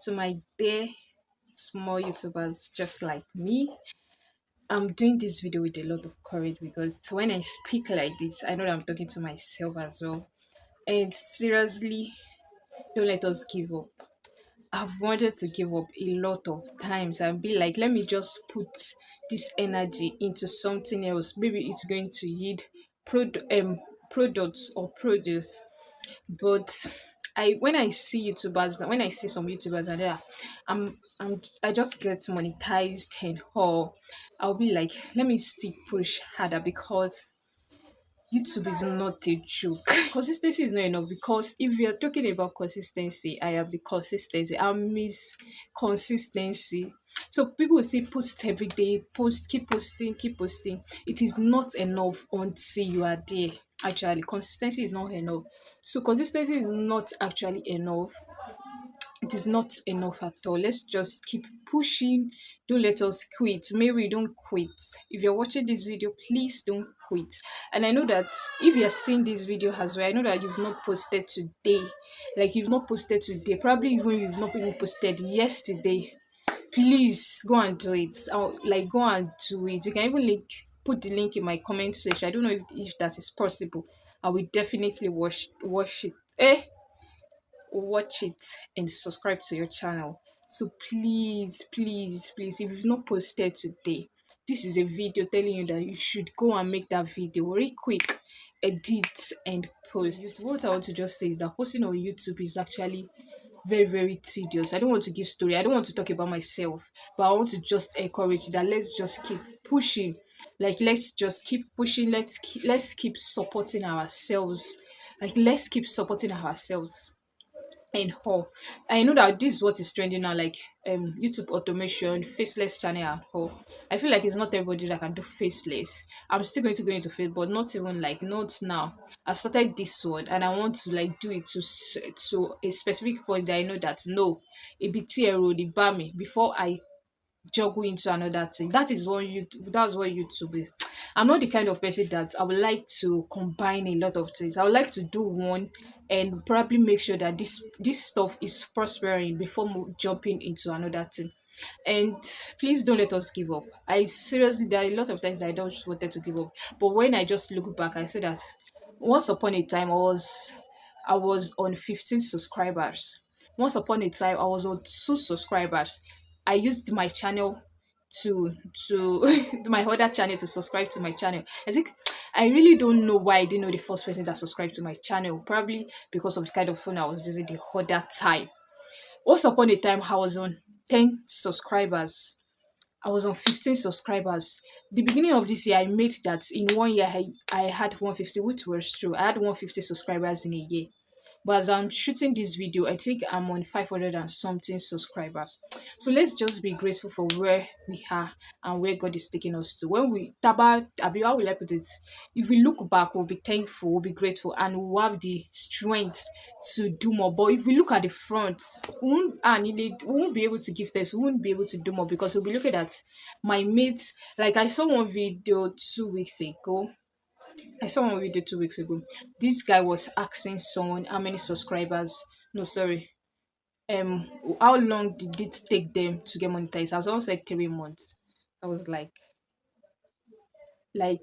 To my dear small YouTubers just like me, I'm doing this video with a lot of courage because when I speak like this, I know that I'm talking to myself as well. And seriously, don't let us give up. I've wanted to give up a lot of times and be like, let me just put this energy into something else. Maybe it's going to yield products or produce. But I when I see YouTubers, when I see some YouTubers and I just get monetized and all, I'll be like, let me still push harder because YouTube is not a joke. Consistency is not enough because if we are talking about consistency, I have the consistency. I miss consistency. So people will say post every day, post, keep posting, keep posting. It is not enough until you are there. Actually, consistency is not enough. So consistency is not actually enough. It is not enough at all. Let's just keep pushing. Don't let us quit. Maybe don't quit. If you're watching this video, please don't quit. And I know that if you're seeing this video as well, I know that you've not posted today. Like you've not posted today. Probably even you've not even posted yesterday. Please go and do it. Like go and do it. You can even put the link in my comment section. I don't know if that is possible. I will definitely watch it. Watch it and subscribe to your channel. So please, please, please, if you've not posted today, this is a video telling you that you should go and make that video very quick, edit and post. What I want to just say is that posting on YouTube is actually very, very tedious. I don't want to give story. I don't want to talk about myself, but I want to just encourage that let's just keep pushing. Like let's just keep pushing. Let's keep supporting ourselves. Like let's keep supporting ourselves and all. I know that this is what is trending now, like YouTube automation, faceless channel and all. I feel like it's not everybody that can do faceless. I'm still going to go into face, but not even like not now. I've started this one and I want to like do it to a specific point that I know that no, it be tear road, it bar me before I juggle into another thing. That's what YouTube is. I'm not the kind of person that I would like to combine a lot of things. I would like to do one and probably make sure that this stuff is prospering before jumping into another thing. And please don't let us give up. I seriously, there are a lot of times that I don't wanted to give up, but when I just look back, I say that once upon a time I was on 15 subscribers. Once upon a time I was on 2 subscribers. I used my channel to my other channel to subscribe to my channel. I think I really don't know why I didn't know the first person that subscribed to my channel. Probably because of the kind of phone I was using the other time. Once upon a time I was on 10 subscribers. I was on 15 subscribers. The beginning of this year, I made that in 1 year, I had 150, which was true. I had 150 subscribers in a year. But as I'm shooting this video, I think I'm on 500 and something subscribers. So let's just be grateful for where we are and where God is taking us to. When we taba, Abi, how will I put it? If we look back, we'll be thankful, we'll be grateful, and we'll have the strength to do more. But if we look at the front, we won't be able to give thanks, we won't be able to do more because we'll be looking at my mates. Like I saw one video 2 weeks ago. I saw one video 2 weeks ago. This guy was asking someone how many subscribers. No, sorry. How long did it take them to get monetized? I was almost like 3 months. I was like, I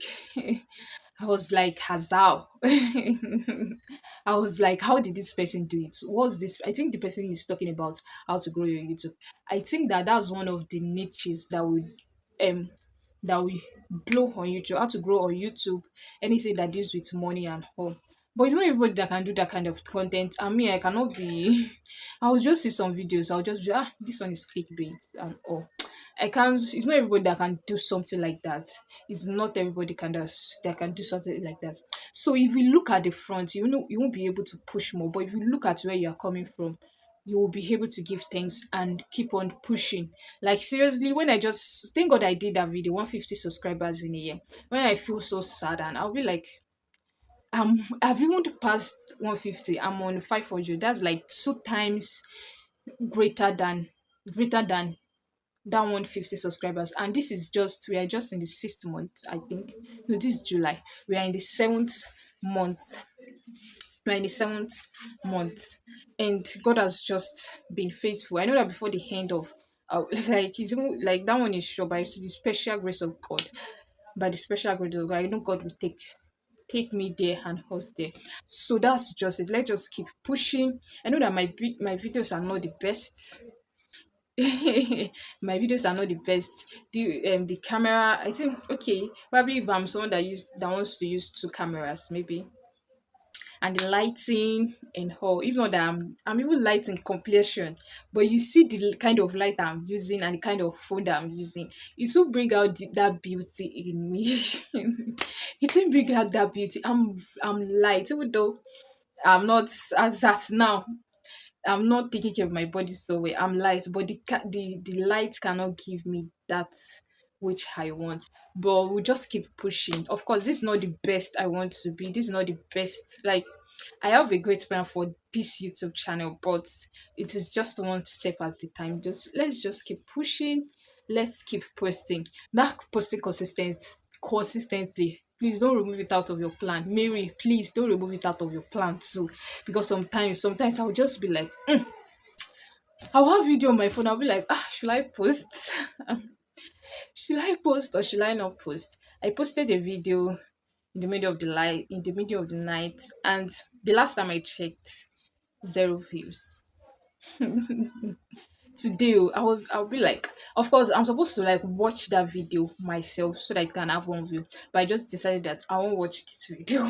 was like, how? I was like, how did this person do it? What's this? I think the person is talking about how to grow your YouTube. I think that that's one of the niches um that we blow on YouTube, how to grow on YouTube, anything that deals with money and all. But it's not everybody that can do that kind of content. I mean, I cannot be. I will just see some videos. I'll just be, this one is clickbait and all. I can't. It's not everybody that can do something like that. It's not everybody that can do something like that. So if you look at the front, you know you won't be able to push more. But if you look at where you are coming from, you will be able to give thanks and keep on pushing. Like seriously, when I just thank God I did that video, 150 subscribers in a year. When I feel so sad and I'll be like, I've even passed 150. I'm on 500. That's like 2 times greater than greater than that 150 subscribers. And this is just we are just in the 6th month, I think. No, this is July. We are in the 7th month. We're in the seventh month, and God has just been faithful. I know that before the end of like he's even like that one is sure by the special grace of God. By the special grace of God, I know God will take me there and host there. So that's just it. Let's just keep pushing. I know that my videos are not the best. My videos are not the best. The camera, I think okay, probably if I'm someone that wants to use two cameras, maybe, and the lighting and all. Even though that I'm even light in completion, but you see the kind of light I'm using and the kind of phone that I'm using, it will bring out that beauty in me. It will bring out that beauty. I'm light, even though I'm not as that now. I'm not taking care of my body so well. I'm light, but the light cannot give me that which I want. But we'll just keep pushing. Of course, this is not the best I want to be. This is not the best. Like, I have a great plan for this YouTube channel, but it is just one step at a time. Just let's just keep pushing. Let's keep posting. That posting consistently. Please don't remove it out of your plan. Mary, please don't remove it out of your plan too. Because sometimes I'll just be like, I'll have video on my phone. I'll be like, should I post? Should I post or should I not post? I posted a video in the middle of the night, and the last time I checked, zero views. Today, I'll be like, of course, I'm supposed to like watch that video myself so that it can have one view. But I just decided that I won't watch this video.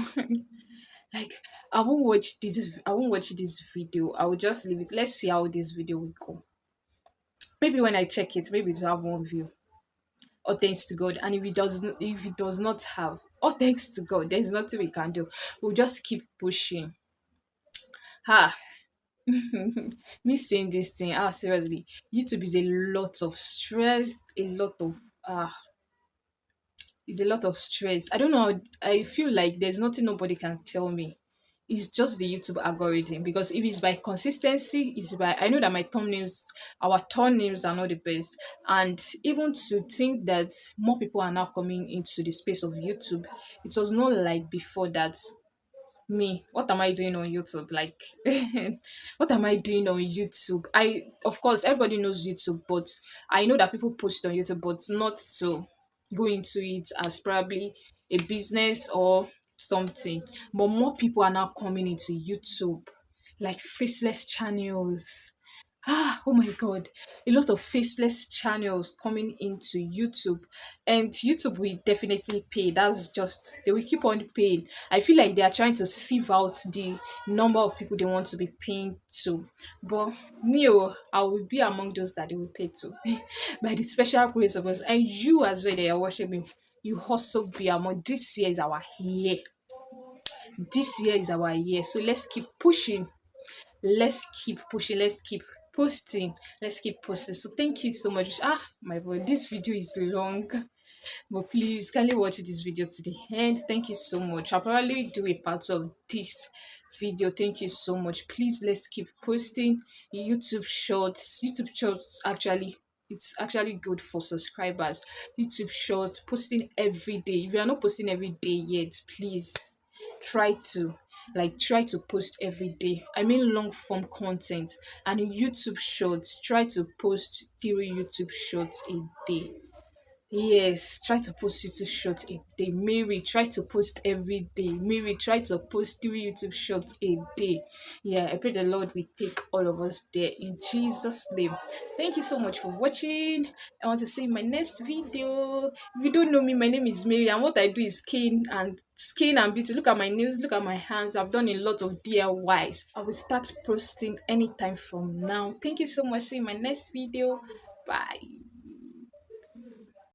Like, I won't watch this video. I will just leave it. Let's see how this video will go. Maybe when I check it, maybe it will have one view. Or thanks to God. And if it does not have, or thanks to God, there's nothing we can do. We'll just keep pushing. Ha. Me saying this thing, seriously, YouTube is a lot of stress, a lot of it's a lot of stress. I don't know. I feel like there's nothing nobody can tell me. It's just the YouTube algorithm, because if it's by consistency, it's by I know that our thumbnails are not the best, and even to think that more people are now coming into the space of YouTube, it was not like before that. Me, what am I doing on YouTube? Like, what am I doing on YouTube? Of course, everybody knows YouTube, but I know that people post on YouTube, but not to go into it as probably a business or something. But more people are now coming into YouTube, like faceless channels. Oh my god, a lot of faceless channels coming into YouTube, and YouTube will definitely pay. That's just they will keep on paying. I feel like they are trying to sieve out the number of people they want to be paying to, but Neo, I will be among those that they will pay to by the special grace of us. And you as well, that are watching me, you also be among. This year is our year. This year is our year, so let's keep pushing. Let's keep pushing. Let's keep posting. Let's keep posting. So thank you so much. My boy, this video is long, but please kindly watch this video to the end. Thank you so much. I'll probably do a part of this video. Thank you so much. Please, let's keep posting. YouTube shorts actually, it's actually good for subscribers. YouTube shorts, posting every day. If you are not posting every day yet, please try to try to post every day. I mean long form content. And in YouTube shorts, try to post 3 YouTube shorts a day. Yes, try to post YouTube shorts a day. Mary, try to post every day. Mary, try to post 3 YouTube shorts a day. Yeah, I pray the Lord will take all of us there in Jesus' name. Thank you so much for watching. I want to see my next video. If you don't know me, my name is Mary, and what I do is skin and beauty. Look at my nails, look at my hands. I've done a lot of DIYs. I will start posting anytime from now. Thank you so much. See you in my next video. Bye.